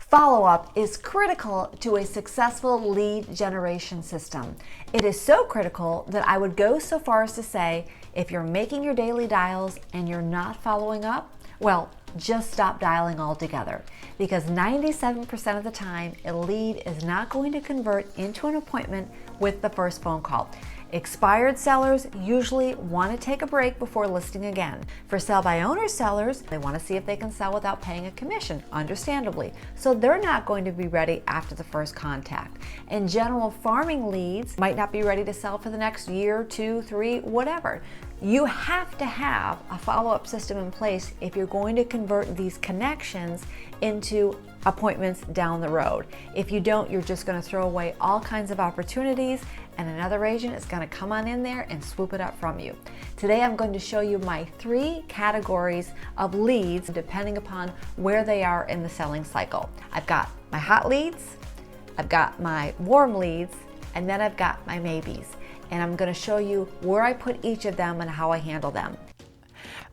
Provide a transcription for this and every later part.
Follow-up is critical to a successful lead generation system. It is so critical that I would go so far as to say, if you're making your daily dials and you're not following up, well, just stop dialing altogether, because 97% of the time, a lead is not going to convert into an appointment with the first phone call. Expired sellers usually want to take a break before listing again. For sell by owner sellers, they want to see if they can sell without paying a commission, understandably. So they're not going to be ready after the first contact. And general farming leads might not be ready to sell for the next year, 2, 3, whatever. You have to have a follow-up system in place if you're going to convert these connections into appointments down the road. If you don't, you're just going to throw away all kinds of opportunities, and another agent is going to come on in there and swoop it up from you. Today I'm going to show you my 3 categories of leads depending upon where they are in the selling cycle. I've got my hot leads, I've got my warm leads, and then I've got my maybes. And I'm going to show you where I put each of them and how I handle them.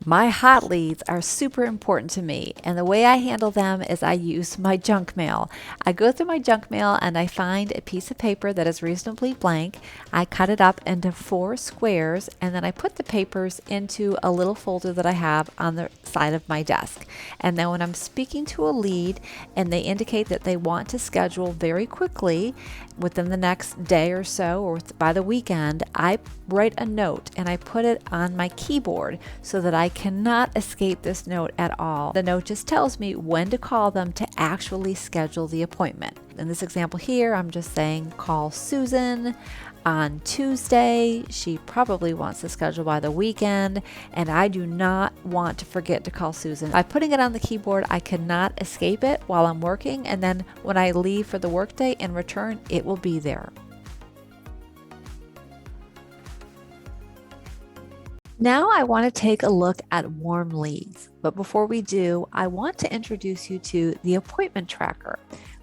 My hot leads are super important to me, and the way I handle them is I use my junk mail. I go through my junk mail and I find a piece of paper that is reasonably blank. I cut it up into 4 squares, and then I put the papers into a little folder that I have on the side of my desk. And then when I'm speaking to a lead and they indicate that they want to schedule very quickly within the next day or so, or by the weekend, I write a note and I put it on my keyboard so that I cannot escape this note at all. The note just tells me when to call them to actually schedule the appointment. In this example here, I'm just saying call Susan on Tuesday. She probably wants to schedule by the weekend, and I do not want to forget to call Susan. By putting it on the keyboard, I cannot escape it while I'm working, and then when I leave for the workday and return, it will be there. Now I want to take a look at warm leads, but before we do, I want to introduce you to the appointment tracker,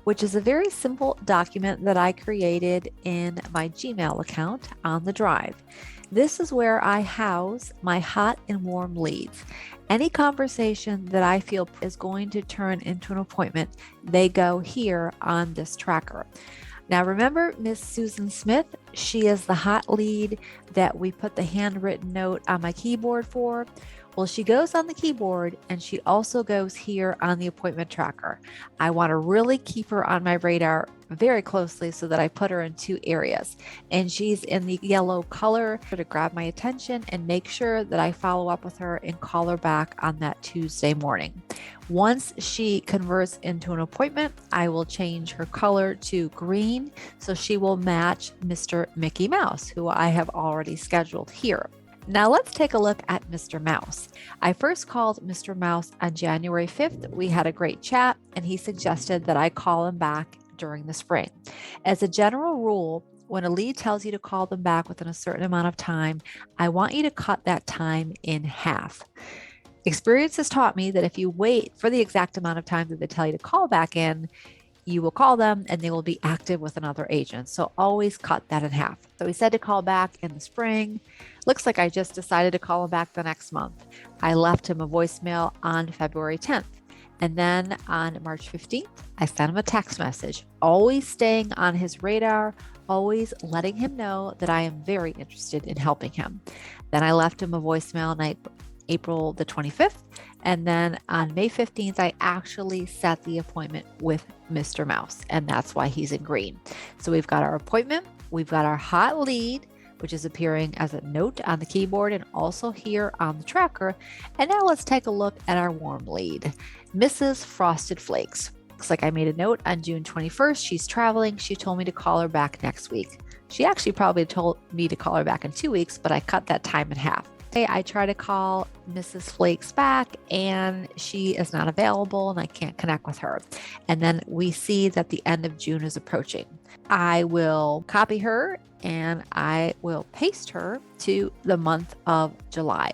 which is a very simple document that I created in my Gmail account on the drive. This is where I house my hot and warm leads. Any conversation that I feel is going to turn into an appointment, they go here on this tracker. Now remember Miss Susan Smith, she is the hot lead that we put the handwritten note on my keyboard for. Well, she goes on the keyboard and she also goes here on the appointment tracker. I want to really keep her on my radar very closely so that I put her in 2 areas. And she's in the yellow color to grab my attention and make sure that I follow up with her and call her back on that Tuesday morning. Once she converts into an appointment, I will change her color to green so she will match Mr. Mickey Mouse, who I have already scheduled here. Now let's take a look at Mr. Mouse. I first called Mr. Mouse on January 5th. We had a great chat and he suggested that I call him back during the spring. As a general rule, when a lead tells you to call them back within a certain amount of time, I want you to cut that time in half. Experience has taught me that if you wait for the exact amount of time that they tell you to call back in, you will call them and they will be active with another agent. So always cut that in half. So he said to call back in the spring. Looks like I just decided to call him back the next month. I left him a voicemail on February 10th. And then on March 15th, I sent him a text message, always staying on his radar, always letting him know that I am very interested in helping him. Then I left him a voicemail on April the 25th. And then on May 15th, I actually set the appointment with Mr. Mouse, and that's why he's in green. So we've got our appointment, we've got our hot lead, which is appearing as a note on the keyboard and also here on the tracker. And now let's take a look at our warm lead, Mrs. Frosted Flakes. Looks like I made a note on June 21st. She's traveling. She told me to call her back next week. She actually probably told me to call her back in 2 weeks, but I cut that time in half. I try to call Mrs. Flakes back and she is not available and I can't connect with her. And then we see that the end of June is approaching. I will copy her and I will paste her to the month of July.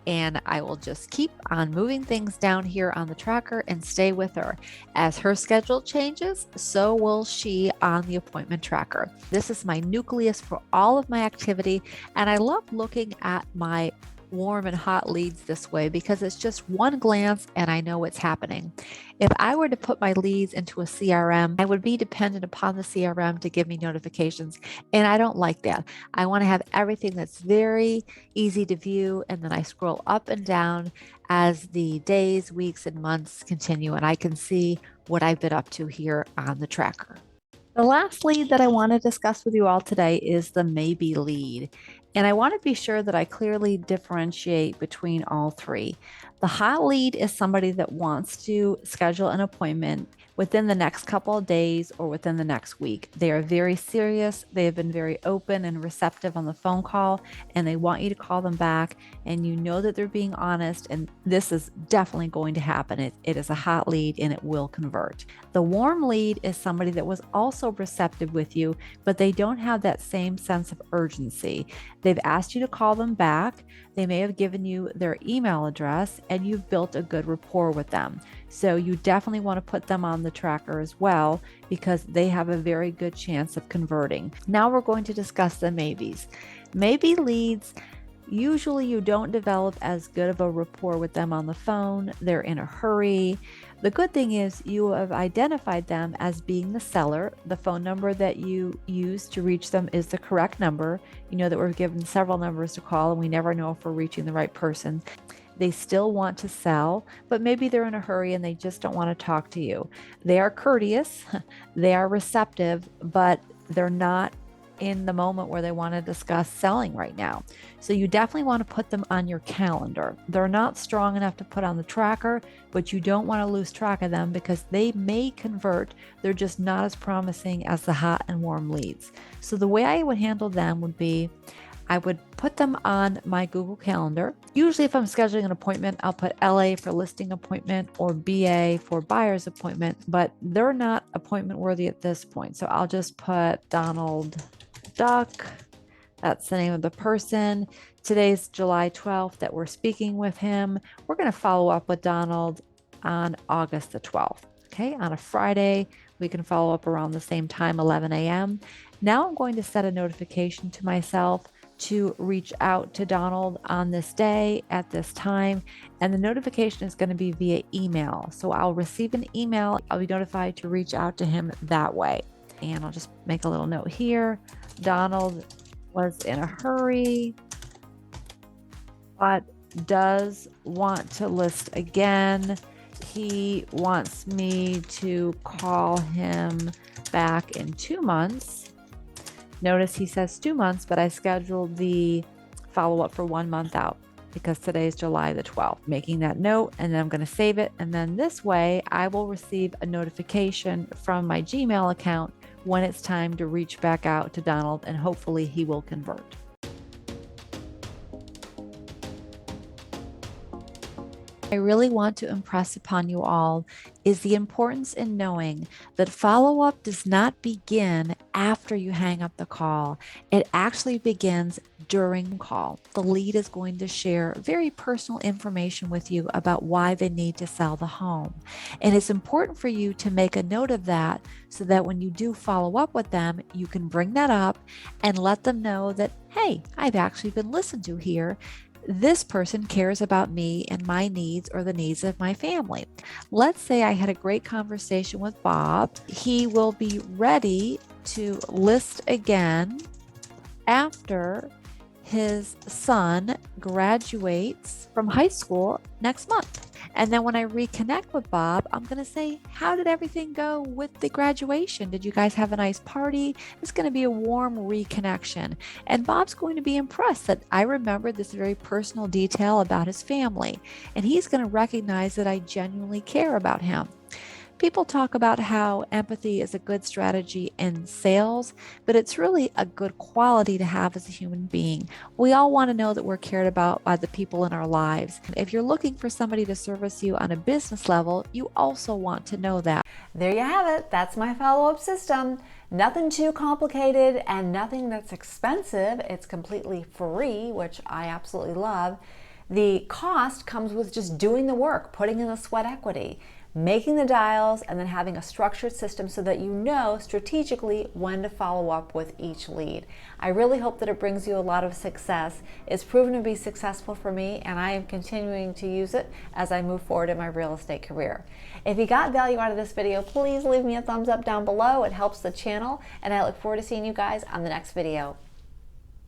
And I will just keep on moving things down here on the tracker and stay with her. As her schedule changes, so will she on the appointment tracker. This is my nucleus for all of my activity, and I love looking at my warm and hot leads this way because it's just one glance and I know what's happening. If I were to put my leads into a CRM, I would be dependent upon the CRM to give me notifications. And I don't like that. I want to have everything that's very easy to view. And then I scroll up and down as the days, weeks, and months continue. And I can see what I've been up to here on the tracker. The last lead that I want to discuss with you all today is the maybe lead. And I want to be sure that I clearly differentiate between all three. The hot lead is somebody that wants to schedule an appointment within the next couple of days or within the next week. They are very serious. They have been very open and receptive on the phone call, and they want you to call them back, and you know that they're being honest, and this is definitely going to happen. It is a hot lead and it will convert. The warm lead is somebody that was also receptive with you, but they don't have that same sense of urgency. They've asked you to call them back. They may have given you their email address, and you've built a good rapport with them. So you definitely want to put them on the tracker as well because they have a very good chance of converting. Now we're going to discuss the maybes. Maybe leads, usually you don't develop as good of a rapport with them on the phone. They're in a hurry. The good thing is you have identified them as being the seller. The phone number that you use to reach them is the correct number. You know that we're given several numbers to call and we never know if we're reaching the right person. They still want to sell, but maybe they're in a hurry and they just don't want to talk to you. They are courteous, they are receptive, but they're not in the moment where they want to discuss selling right now. So you definitely want to put them on your calendar. They're not strong enough to put on the tracker, but you don't want to lose track of them because they may convert. They're just not as promising as the hot and warm leads. So the way I would handle them would be I would put them on my Google Calendar. Usually if I'm scheduling an appointment, I'll put LA for listing appointment or BA for buyer's appointment, but they're not appointment worthy at this point. So I'll just put Donald Duck. That's the name of the person. Today's July 12th that we're speaking with him. We're going to follow up with Donald on August the 12th. Okay, on a Friday, we can follow up around the same time, 11 a.m. Now I'm going to set a notification to myself to reach out to Donald on this day at this time. And the notification is going to be via email. So I'll receive an email. I'll be notified to reach out to him that way. And I'll just make a little note here. Donald was in a hurry, but does want to list again. He wants me to call him back in 2 months. Notice he says 2 months, but I scheduled the follow-up for 1 month out because today is July the 12th. Making that note, and then I'm going to save it. And then this way I will receive a notification from my Gmail account when it's time to reach back out to Donald, and hopefully he will convert. I really want to impress upon you all is the importance in knowing that follow-up does not begin after you hang up the call. It actually begins during the call. The lead is going to share very personal information with you about why they need to sell the home. And it's important for you to make a note of that so that when you do follow up with them, you can bring that up and let them know that, hey, I've actually been listened to here. This person cares about me and my needs or the needs of my family. Let's say I had a great conversation with Bob. He will be ready to list again after his son graduates from high school next month. And then when I reconnect with Bob, I'm going to say, how did everything go with the graduation? Did you guys have a nice party? It's going to be a warm reconnection. And Bob's going to be impressed that I remember this very personal detail about his family. And he's going to recognize that I genuinely care about him. People talk about how empathy is a good strategy in sales, but it's really a good quality to have as a human being. We all want to know that we're cared about by the people in our lives. If you're looking for somebody to service you on a business level, you also want to know that. There you have it. That's my follow-up system. Nothing too complicated and nothing that's expensive. It's completely free, which I absolutely love. The cost comes with just doing the work, putting in the sweat equity. making the dials, and then having a structured system so that you know strategically when to follow up with each lead. I really hope that it brings you a lot of success. It's proven to be successful for me, and I am continuing to use it as I move forward in my real estate career. If you got value out of this video, please leave me a thumbs up down below. It helps the channel, and I look forward to seeing you guys on the next video.